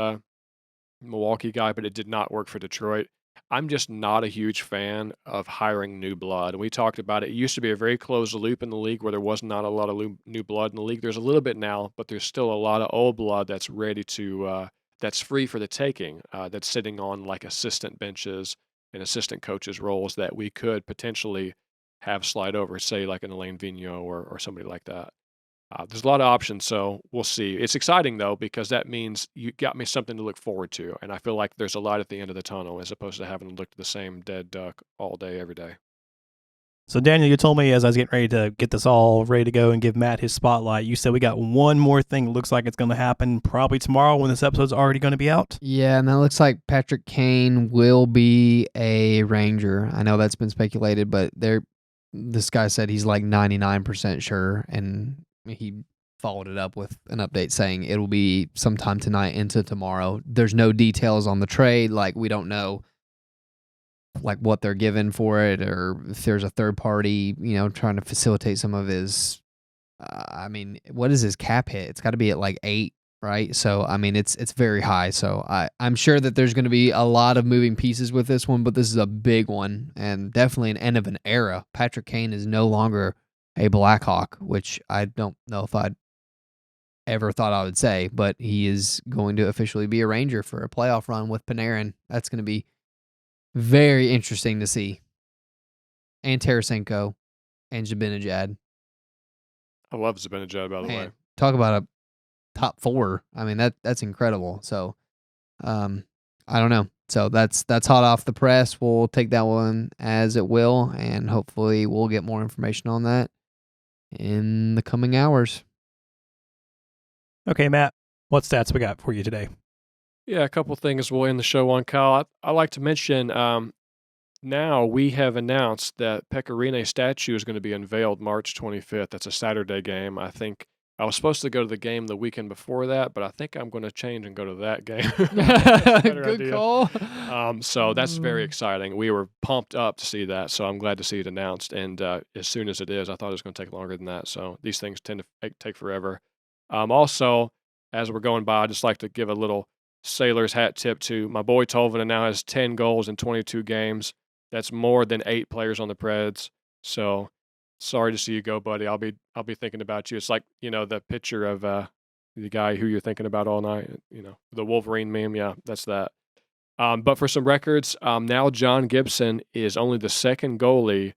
Milwaukee guy, but it did not work for Detroit. I'm just not a huge fan of hiring new blood. And we talked about it. It used to be a very closed loop in the league where there was not a lot of new blood in the league. There's a little bit now, but there's still a lot of old blood that's ready to that's free for the taking, that's sitting on like assistant benches and assistant coaches roles that we could potentially have slide over, say like an Alain Vigneault or somebody like that. There's a lot of options, so we'll see. It's exciting, though, because that means you got me something to look forward to, and I feel like there's a light at the end of the tunnel as opposed to having to look at the same dead duck all day, every day. So, Daniel, you told me as I was getting ready to get this all ready to go and give Matt his spotlight, you said we got one more thing that looks like it's going to happen probably tomorrow when this episode's already going to be out. Yeah, and that looks like Patrick Kane will be a Ranger. I know that's been speculated, but this guy said he's like 99% sure, and he followed it up with an update saying it'll be sometime tonight into tomorrow. There's no details on the trade. Like, we don't know like what they're given for it or if there's a third party, trying to facilitate some of his, what is his cap hit? It's got to be at like 8, right? So, it's very high. So I'm sure that there's going to be a lot of moving pieces with this one, but this is a big one and definitely an end of an era. Patrick Kane is no longer a Blackhawk, which I don't know if I'd ever thought I would say, but he is going to officially be a Ranger for a playoff run with Panarin. That's going to be very interesting to see. And Tarasenko and Zibanejad. I love Zibanejad, by the way. Talk about a top 4. That's incredible. So, I don't know. So that's hot off the press. We'll take that one as it will, and hopefully we'll get more information on that in the coming hours. Okay, Matt, what stats we got for you today? Yeah, a couple things we'll end the show on, Kyle. I like to mention now we have announced that Pekka Rinne's statue is going to be unveiled March 25th. That's a Saturday game. I think I was supposed to go to the game the weekend before that, but I think I'm going to change and go to that game. Good idea. Call. So that's very exciting. We were pumped up to see that, so I'm glad to see it announced. And as soon as it is, I thought it was going to take longer than that. So these things tend to take forever. Also, as we're going by, I'd just like to give a little sailor's hat tip to my boy Tolvanen. Now has 10 goals in 22 games. That's more than 8 players on the Preds. So sorry to see you go, buddy. I'll be thinking about you. It's like, the picture of the guy who you're thinking about all night, the Wolverine meme. Yeah, that's that. But for some records, now John Gibson is only the second goalie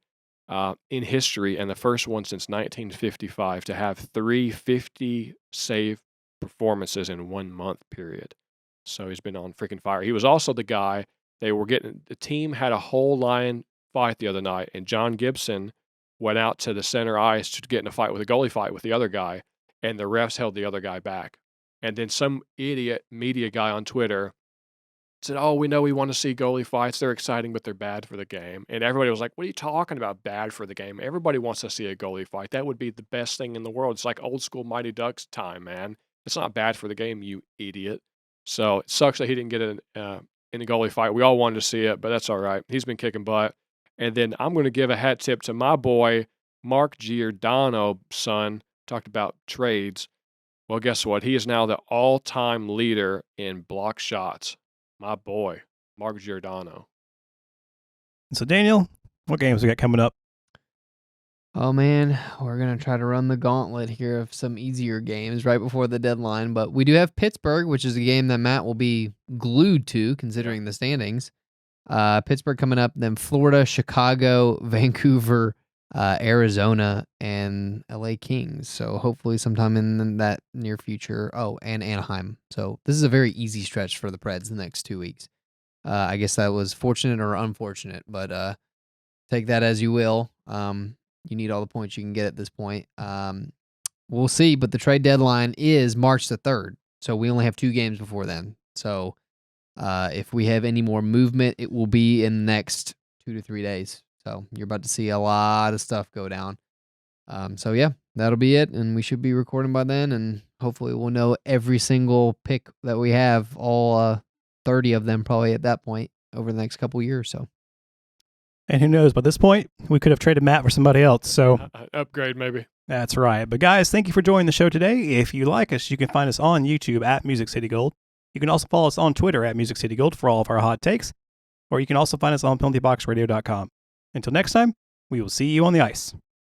in history and the first one since 1955 to have 3 50-save performances in 1 month period. So he's been on freaking fire. He was also the guy the team had a whole line fight the other night, and John Gibson went out to the center ice to get in a goalie fight with the other guy, and the refs held the other guy back. And then some idiot media guy on Twitter said, "Oh, we know we want to see goalie fights. They're exciting, but they're bad for the game." And everybody was like, "What are you talking about, bad for the game? Everybody wants to see a goalie fight. That would be the best thing in the world. It's like old school Mighty Ducks time, man. It's not bad for the game, you idiot." So it sucks that he didn't get in a goalie fight. We all wanted to see it, but that's all right. He's been kicking butt. And then I'm going to give a hat tip to my boy, Mark Giordano, son. Talked about trades. Well, guess what? He is now the all-time leader in block shots. My boy, Mark Giordano. So, Daniel, what games we got coming up? Oh, man, we're going to try to run the gauntlet here of some easier games right before the deadline. But we do have Pittsburgh, which is a game that Matt will be glued to, considering the standings. Pittsburgh coming up, then Florida, Chicago, Vancouver, Arizona, and LA Kings. So hopefully sometime in that near future. Oh, and Anaheim. So this is a very easy stretch for the Preds the next 2 weeks. I guess that was fortunate or unfortunate, but take that as you will. You need all the points you can get at this point. We'll see, but the trade deadline is March the 3rd. So we only have 2 games before then. So if we have any more movement, it will be in the next 2 to 3 days. So you're about to see a lot of stuff go down. So yeah, that'll be it. And we should be recording by then. And hopefully we'll know every single pick that we have, all 30 of them probably at that point over the next couple years. So. And who knows, by this point, we could have traded Matt for somebody else. So upgrade maybe. That's right. But guys, thank you for joining the show today. If you like us, you can find us on YouTube at Music City Gold. You can also follow us on Twitter at Music City Gold for all of our hot takes. Or you can also find us on penaltyboxradio.com. Until next time, we will see you on the ice.